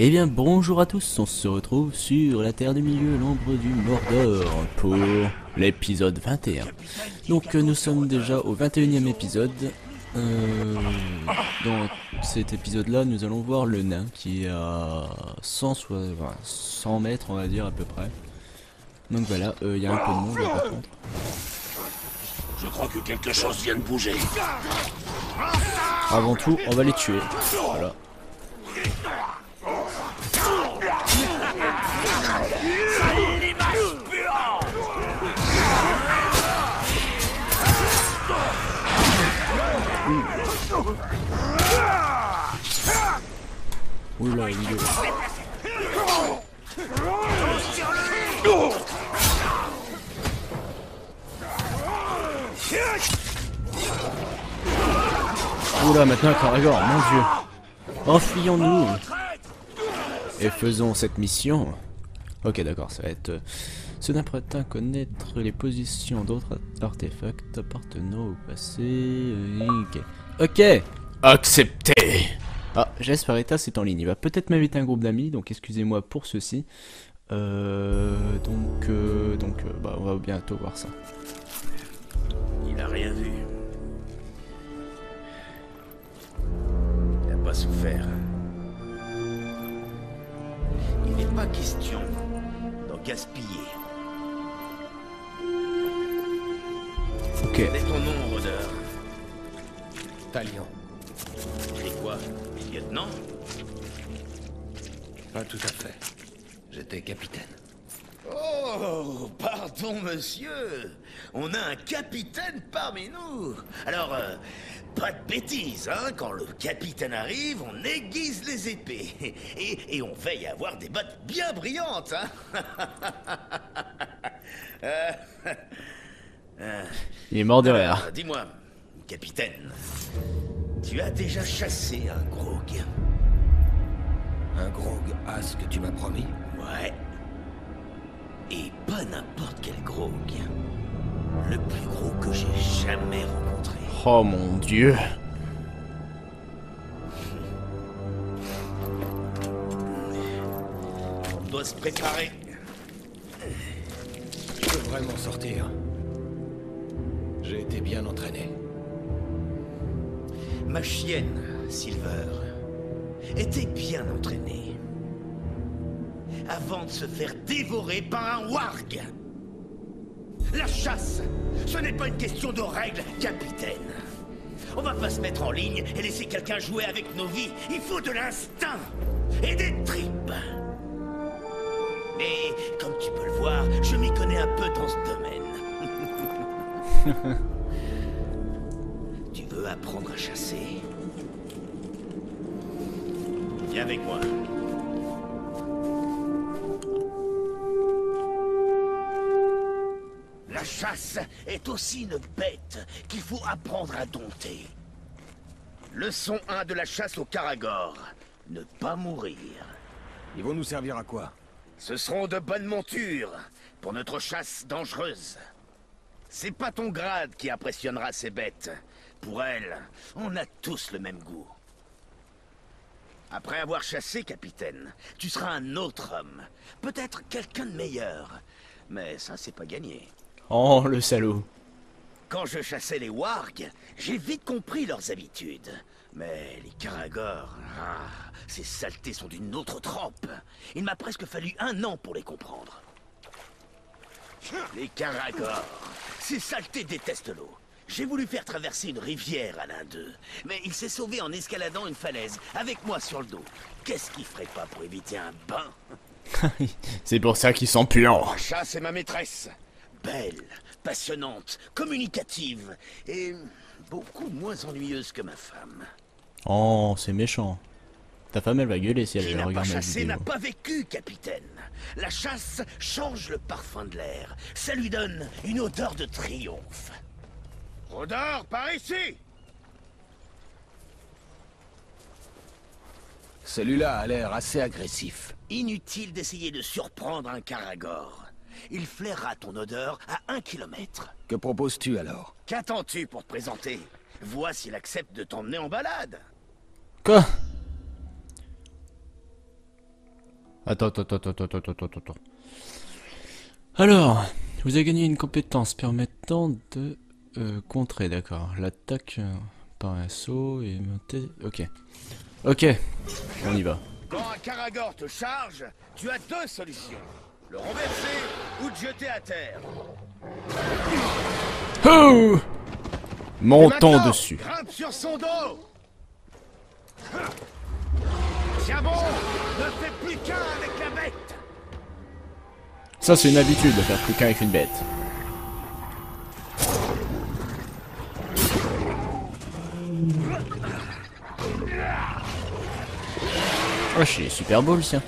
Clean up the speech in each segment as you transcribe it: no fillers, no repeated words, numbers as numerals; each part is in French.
Eh bien bonjour à tous, on se retrouve sur la Terre du Milieu, l'ombre du Mordor, pour l'épisode 21. Donc nous sommes déjà au 21e épisode. Dans cet épisode-là, nous allons voir le nain qui est à 100 mètres, on va dire à peu près. Donc voilà, il y a un peu de monde là, par contre. Je crois que quelque chose vient de bouger. Avant tout, on va les tuer. Voilà. Oula, il est... Oula, maintenant Caragor, mon dieu. Enfuyons-nous et faisons cette mission. Ok, d'accord, ça va être... Ce nain prétend connaître les positions d'autres artefacts appartenant au passé... Ok. Accepté. Ah, Jasparita c'est en ligne. Il va peut-être m'inviter un groupe d'amis, donc excusez-moi pour ceci. Bah, on va bientôt voir ça. Il a rien vu. Il n'a pas souffert. Il n'est pas question d'en gaspiller. Ok. Quel est ton nom, rôdeur? Talion. Et quoi? Lieutenant? Pas tout à fait. J'étais capitaine. Oh, pardon, monsieur. On a un capitaine parmi nous. Alors, pas de bêtises, hein. Quand le capitaine arrive, on aiguise les épées. Et on veille à avoir des bottes bien brillantes, hein. Il est mort de rire. Alors, dis-moi, capitaine, tu as déjà chassé un grog? Un grog a ce que tu m'as promis. Ouais. Et pas n'importe quel grog. Le plus gros que j'ai jamais rencontré. Oh mon dieu. On doit se préparer. Je devrais m'en sortir. J'ai été bien entraîné. Ma chienne, Silver, était bien entraînée. Avant de se faire dévorer par un warg. La chasse, ce n'est pas une question de règles, capitaine. On va pas se mettre en ligne et laisser quelqu'un jouer avec nos vies. Il faut de l'instinct et des tripes. Mais, comme tu peux le voir, je m'y connais un peu dans ce domaine. Tu veux apprendre à chasser? Viens avec moi. La chasse est aussi une bête qu'il faut apprendre à dompter. Leçon 1 de la chasse au Caragor. Ne pas mourir. Ils vont nous servir à quoi? Ce seront de bonnes montures pour notre chasse dangereuse. C'est pas ton grade qui impressionnera ces bêtes. Pour elles, on a tous le même goût. Après avoir chassé, capitaine, tu seras un autre homme. Peut-être quelqu'un de meilleur. Mais ça, c'est pas gagné. Oh le salaud. Quand je chassais les wargs, j'ai vite compris leurs habitudes. Mais les Caragor, ces saletés sont d'une autre trempe. Il m'a presque fallu 1 an pour les comprendre. Les Caragor, ces saletés détestent l'eau. J'ai voulu faire traverser une rivière à l'un d'eux, mais il s'est sauvé en escaladant une falaise, avec moi sur le dos. Qu'est-ce qu'il ferait pas pour éviter un bain? C'est pour ça qu'ils sont puants. La chasse est ma maîtresse. Belle, passionnante, communicative, et beaucoup moins ennuyeuse que ma femme. Oh, c'est méchant. Ta femme, elle va gueuler si Qui elle n'a pas regarde la chassé vidéo. n'a pas vécu, capitaine. La chasse change le parfum de l'air. Ça lui donne une odeur de triomphe. Rôdeur, par ici! Celui-là a l'air assez agressif. Inutile d'essayer de surprendre un Caragor. Il flairera ton odeur à 1 kilomètre. Que proposes-tu alors? Qu'attends-tu pour te présenter? Vois s'il accepte de t'emmener en balade. Quoi? Attends. Alors, vous avez gagné une compétence permettant de contrer, d'accord. L'attaque par un saut et monter... Ok. Ok, on y va. Quand un Karagor te charge, tu as deux solutions. Le renverser ou te jeter à terre. Oh, montons Maintenant, dessus. Grimpe sur son dos. Tiens bon, ne fais plus qu'un avec la bête. Ça, c'est une habitude de faire plus qu'un avec une bête. Oh, c'est super beau le sien.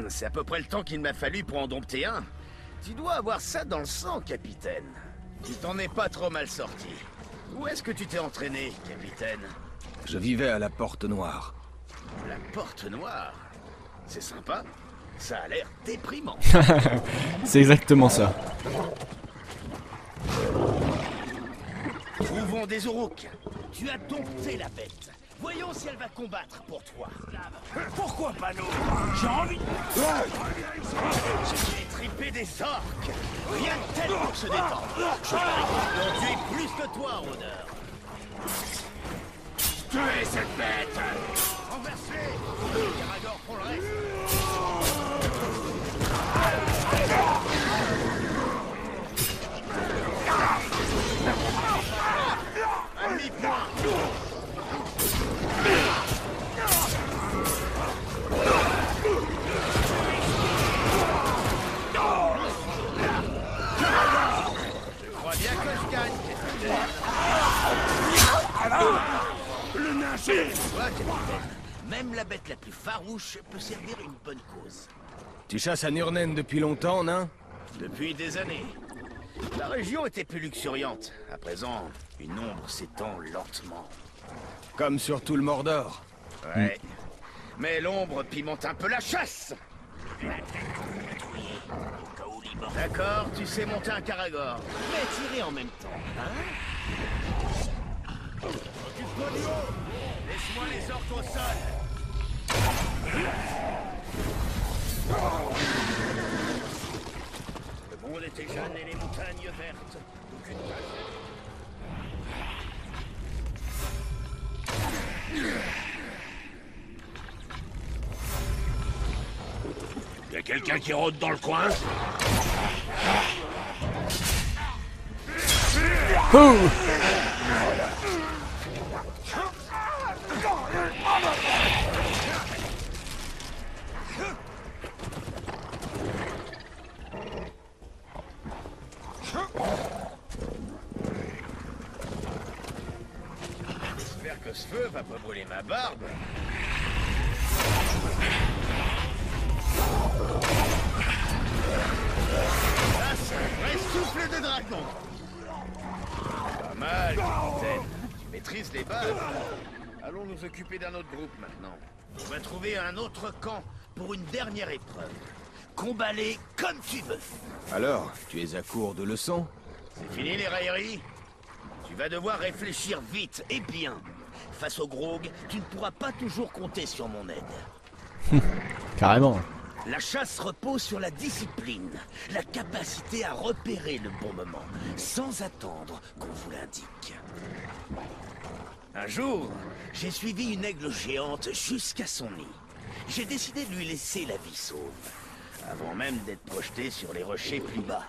C'est à peu près le temps qu'il m'a fallu pour en dompter un. Tu dois avoir ça dans le sang, capitaine. Tu t'en es pas trop mal sorti. Où est-ce que tu t'es entraîné, capitaine? Je vivais à la Porte Noire. La Porte Noire. C'est sympa. Ça a l'air déprimant. C'est exactement ça. Trouvons des Uruks. Tu as dompté la bête. Voyons si elle va combattre pour toi. Pourquoi pas nous? J'ai envie de... J'ai trippé des orques. Rien de tel pour se détendre. Je parie qu'ils ont tué plus que toi, rôdeur. Tuez cette bête! Renversez! Les Karagor font le reste. Un demi-point! Je crois bien que je gagne, le nain chez toi, capitaine. Même la bête la plus farouche peut servir une bonne cause. Tu chasses à Nurnen depuis longtemps, nain? Depuis des années. La région était plus luxuriante. À présent, une ombre s'étend lentement. Comme sur tout le Mordor. Ouais. Mais l'ombre pimente un peu la chasse. D'accord, tu sais monter un Karagor. Mais tirer en même temps, hein? Occupe-toi du haut. Laisse-moi les orques au sol. Le monde était jeune et les montagnes vertes. Aucune place. Y a quelqu'un qui rôde dans le coin? J'espère que ce feu va pas brûler ma barbe. Là, c'est un vrai souffle de dragon. Pas mal, capitaine. Tu maîtrises les bases. Allons nous occuper d'un autre groupe maintenant. On va trouver un autre camp pour une dernière épreuve. Combat-les comme tu veux. Alors, tu es à court de leçons? C'est fini les railleries? Tu vas devoir réfléchir vite et bien. Face au Grog, tu ne pourras pas toujours compter sur mon aide. Carrément. La chasse repose sur la discipline, la capacité à repérer le bon moment, sans attendre qu'on vous l'indique. Un jour, j'ai suivi une aigle géante jusqu'à son nid. J'ai décidé de lui laisser la vie sauve, avant même d'être projeté sur les rochers plus bas.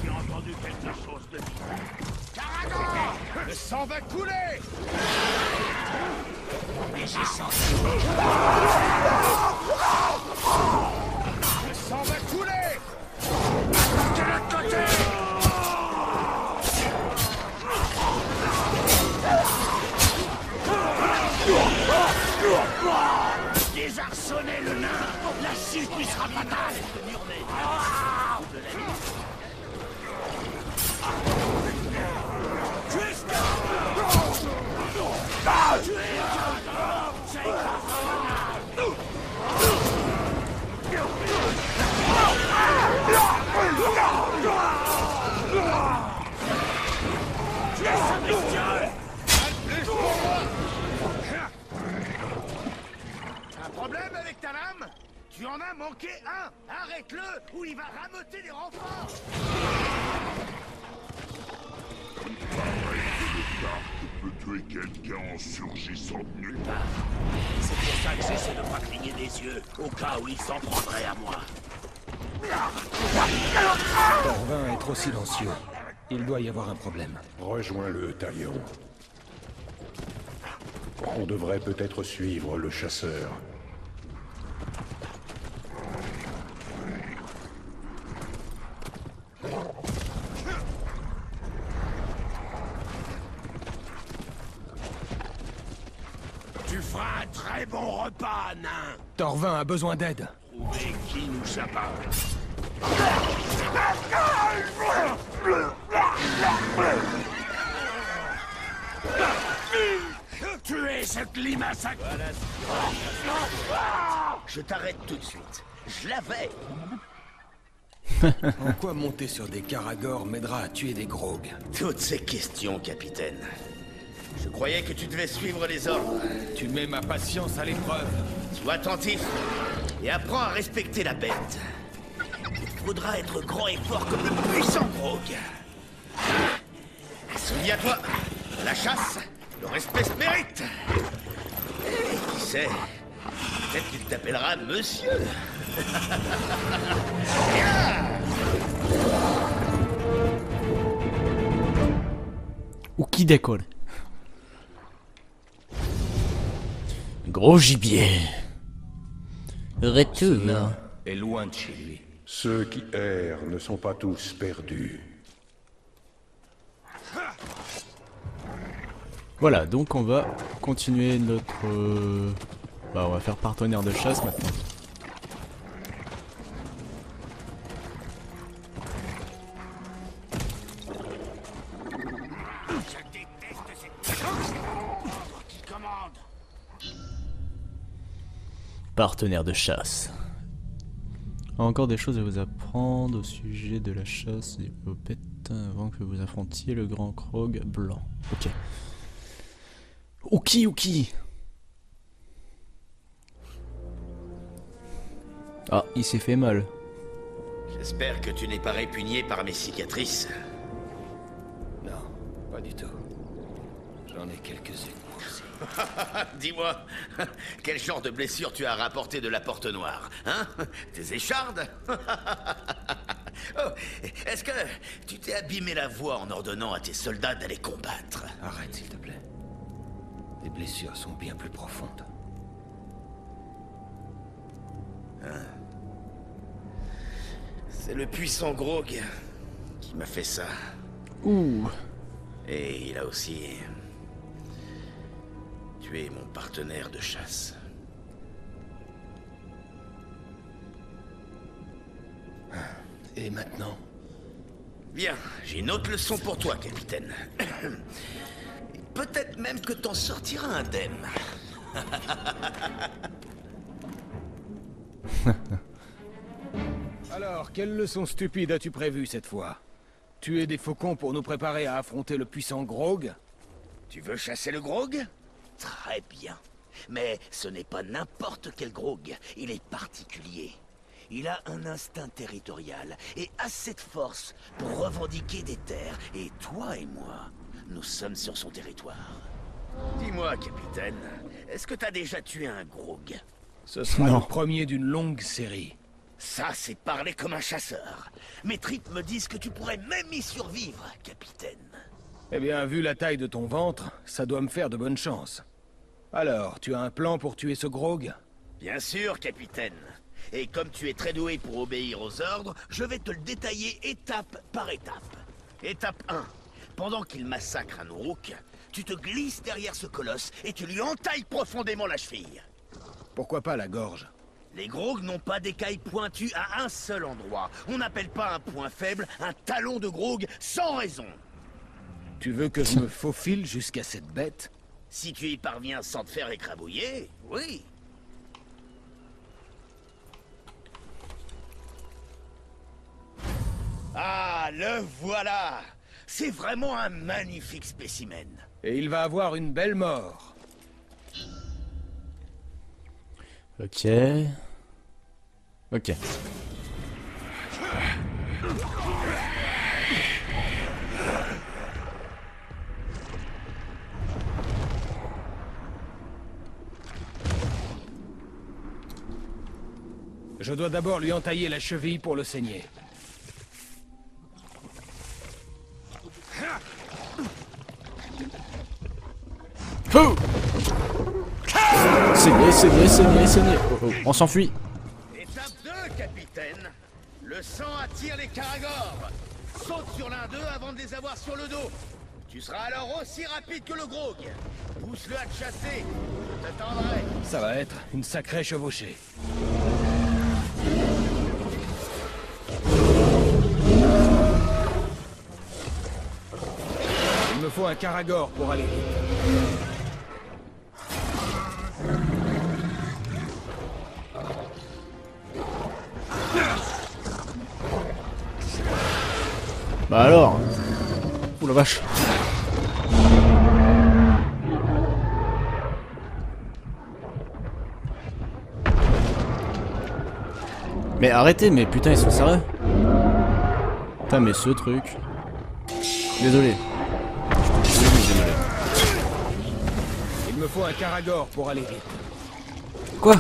J'ai entendu quelque chose de bizarre. Karagor! Le sang va couler! Et j'ai senti... Le sang va couler! De l'autre côté! Désarçonnez le nain! La chute lui sera fatale! Arrête-le ou il va rameuter les renforts. Peut tuer quelqu'un en surgissant de nulle part. C'est pour ça que j'essaie de pas cligner des yeux, au cas où il s'en prendrait à moi. Corvin est trop silencieux. Il doit y avoir un problème. Rejoins-le, Talion. On devrait peut-être suivre le chasseur. Tu feras un très bon repas, nain. Torvin a besoin d'aide. Trouvez qui nous chapagne. Tuez cette limace à... Je t'arrête tout de suite. Je l'avais. En quoi monter sur des Caragors m'aidera à tuer des Grogs? Toutes ces questions, capitaine. Je croyais que tu devais suivre les ordres. Tu mets ma patience à l'épreuve. Sois attentif et apprends à respecter la bête. Il faudra être grand et fort comme le puissant Grog. Souviens-toi, la chasse, leur espèce mérite. Et qui sait, peut-être qu'il t'appellera monsieur. Ou qui décolle. Gros gibier. Retour. Est loin de chez lui. Ceux qui errent ne sont pas tous perdus. Voilà, donc on va continuer notre... Bah, on va faire partenaire de chasse maintenant. Partenaire de chasse. Encore des choses à vous apprendre au sujet de la chasse des popettes avant que vous affrontiez le grand Krog blanc. Ok. Ouki. Ah, il s'est fait mal. J'espère que tu n'es pas répugné par mes cicatrices. Non, pas du tout. J'en ai quelques-unes aussi. Dis-moi, quel genre de blessure tu as rapporté de la Porte Noire, hein? Des échardes? Oh, est-ce que tu t'es abîmé la voix en ordonnant à tes soldats d'aller combattre? Arrête, s'il te plaît. Tes blessures sont bien plus profondes. C'est le puissant Grog qui m'a fait ça. Ouh. Et il a aussi tué mon partenaire de chasse. Et maintenant? Bien, j'ai une autre leçon pour toi, capitaine. Peut-être même que t'en sortiras indemne. Alors, quelle leçon stupide as-tu prévue cette fois? Tuer des faucons pour nous préparer à affronter le puissant Grog? Tu veux chasser le Grog? Très bien. Mais ce n'est pas n'importe quel Grog. Il est particulier. Il a un instinct territorial et assez de force pour revendiquer des terres. Et toi et moi, nous sommes sur son territoire. Dis-moi, capitaine, est-ce que t'as déjà tué un Grog? Ce sera Non. le premier d'une longue série. Ça, c'est parler comme un chasseur. Mes tripes me disent que tu pourrais même y survivre, capitaine. Eh bien, vu la taille de ton ventre, ça doit me faire de bonnes chances. Alors, tu as un plan pour tuer ce Grog? Bien sûr, capitaine. Et comme tu es très doué pour obéir aux ordres, je vais te le détailler étape par étape. Étape 1. Pendant qu'il massacre un Uruk, tu te glisses derrière ce colosse et tu lui entailles profondément la cheville. Pourquoi pas la gorge? Les Grogs n'ont pas d'écailles pointues à un seul endroit. On n'appelle pas un point faible un talon de Grog sans raison. Tu veux que je me faufile jusqu'à cette bête? Si tu y parviens sans te faire écrabouiller, oui. Ah, le voilà! C'est vraiment un magnifique spécimen. Et il va avoir une belle mort. Ok. Ok. Je dois d'abord lui entailler la cheville pour le saigner. Oh, saigner, saigner, saigner, saigner. Oh, oh, on s'enfuit. Étape 2, capitaine. Le sang attire les caragors. Saute sur l'un d'eux avant de les avoir sur le dos. Tu seras alors aussi rapide que le grog. Pousse-le à te chasser. Je t'attendrai. Ça va être une sacrée chevauchée. Il me faut un caragor pour aller vite. Bah alors. Ouh la vache. Mais arrêtez, mais putain, ils sont sérieux? Putain, mais ce truc. Désolé. Je suis désolé. Il me faut un caragor pour aller vite. Quoi?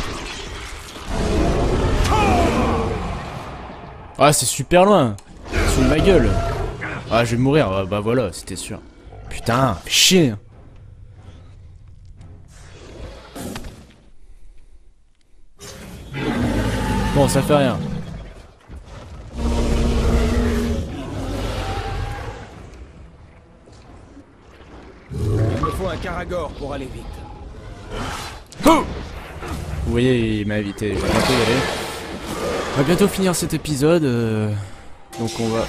Ah, c'est super loin. Sous ma gueule. Ah, je vais mourir. Ah, bah voilà, c'était sûr. Putain, fais chier. Bon, ça fait rien. Il me faut un caragor pour aller vite. Oh, vous voyez, il m'a invité. Je vais bientôt y aller. On va bientôt finir cet épisode. Donc on va...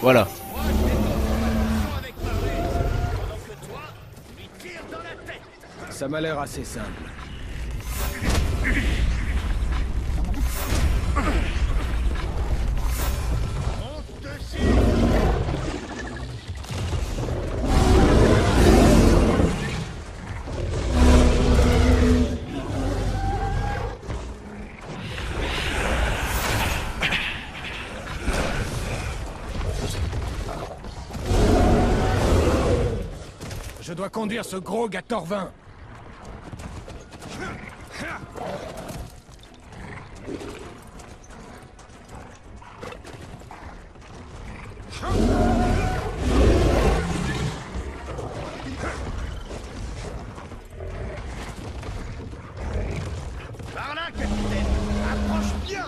Voilà. Ça m'a l'air assez simple. Je dois conduire ce grog à Torvin. Par là, capitaine. Approche bien.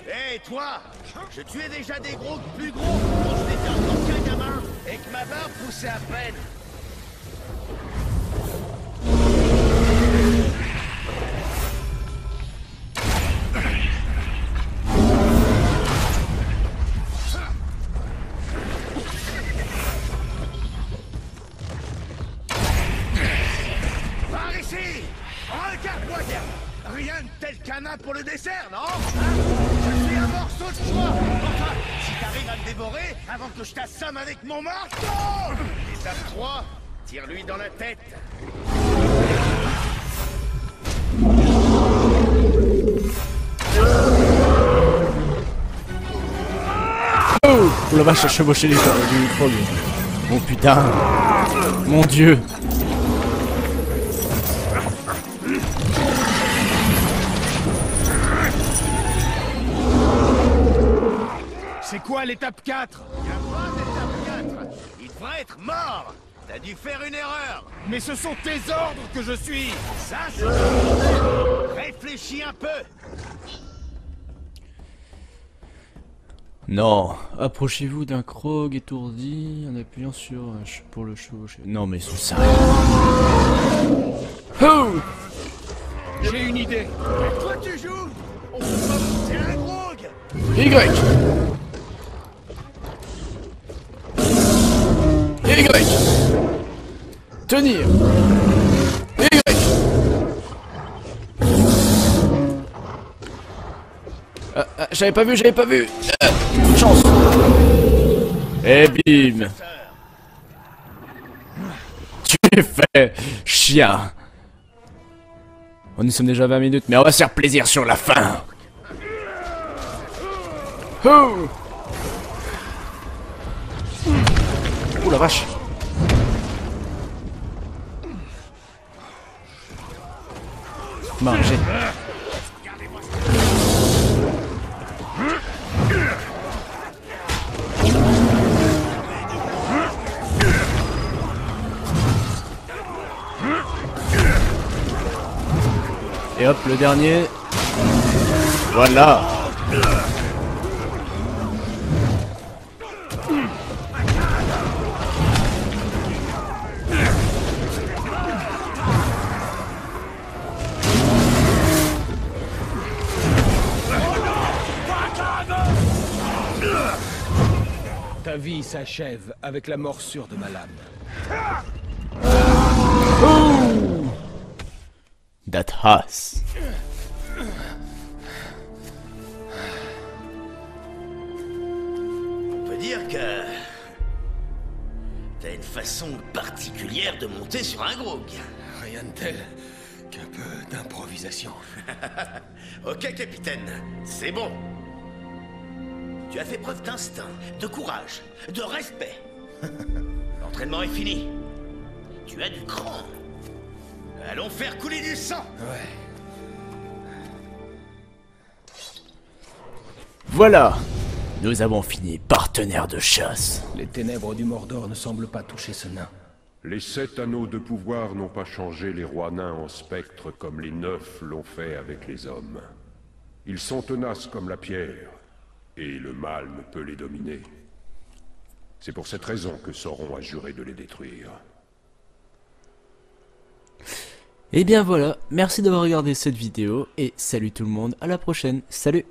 Hé, toi! Je tuais déjà des gros plus gros quand je n'étais encore qu'un gamin et que ma barbe poussait à peine. Par ici! Regarde-moi bien! Rien de tel qu'un pour le dessert, non? Hein? Je suis un morceau de choix! Enfin, si t'arrives à me dévorer avant que je t'assomme avec mon marteau! Étape 3, tire-lui dans la tête. Oh, la vache, a chevauché du frog. Oh putain. Mon dieu. C'est quoi l'étape 4? Y'a pas d'étape 4. Il devrait être mort. T'as dû faire une erreur. Mais ce sont tes ordres que je suis! Ça, c'est... Réfléchis un peu. Non. Approchez-vous d'un krog étourdi en appuyant sur pour le chevaucher. Non mais ils sont sérieux. Oh, J'ai une idée! Et toi, tu joues? On peut pas monter un grog. Y. Y. Tenir. Y. J'avais pas vu, j'avais pas vu. Coup de chance. Et bim. Tu es fait, chien. Oh, nous sommes déjà à 20 minutes, mais on va se faire plaisir sur la fin. Oh, oh la vache. Manger. Et hop, le dernier. Voilà. Ta vie s'achève avec la morsure de ma lame. That has. On peut dire que... t'as une façon particulière de monter sur un grog. Rien de tel qu'un peu d'improvisation. Ok, capitaine, c'est bon. Tu as fait preuve d'instinct, de courage, de respect. L'entraînement est fini. Tu as du cran. Allons faire couler du sang. Ouais. Voilà. Nous avons fini, partenaire de chasse. Les ténèbres du Mordor ne semblent pas toucher ce nain. Les 7 anneaux de pouvoir n'ont pas changé les rois nains en spectres comme les 9 l'ont fait avec les hommes. Ils sont tenaces comme la pierre, et le mal ne peut les dominer. C'est pour cette raison que Sauron a juré de les détruire. Et bien voilà, merci d'avoir regardé cette vidéo, et salut tout le monde, à la prochaine, salut.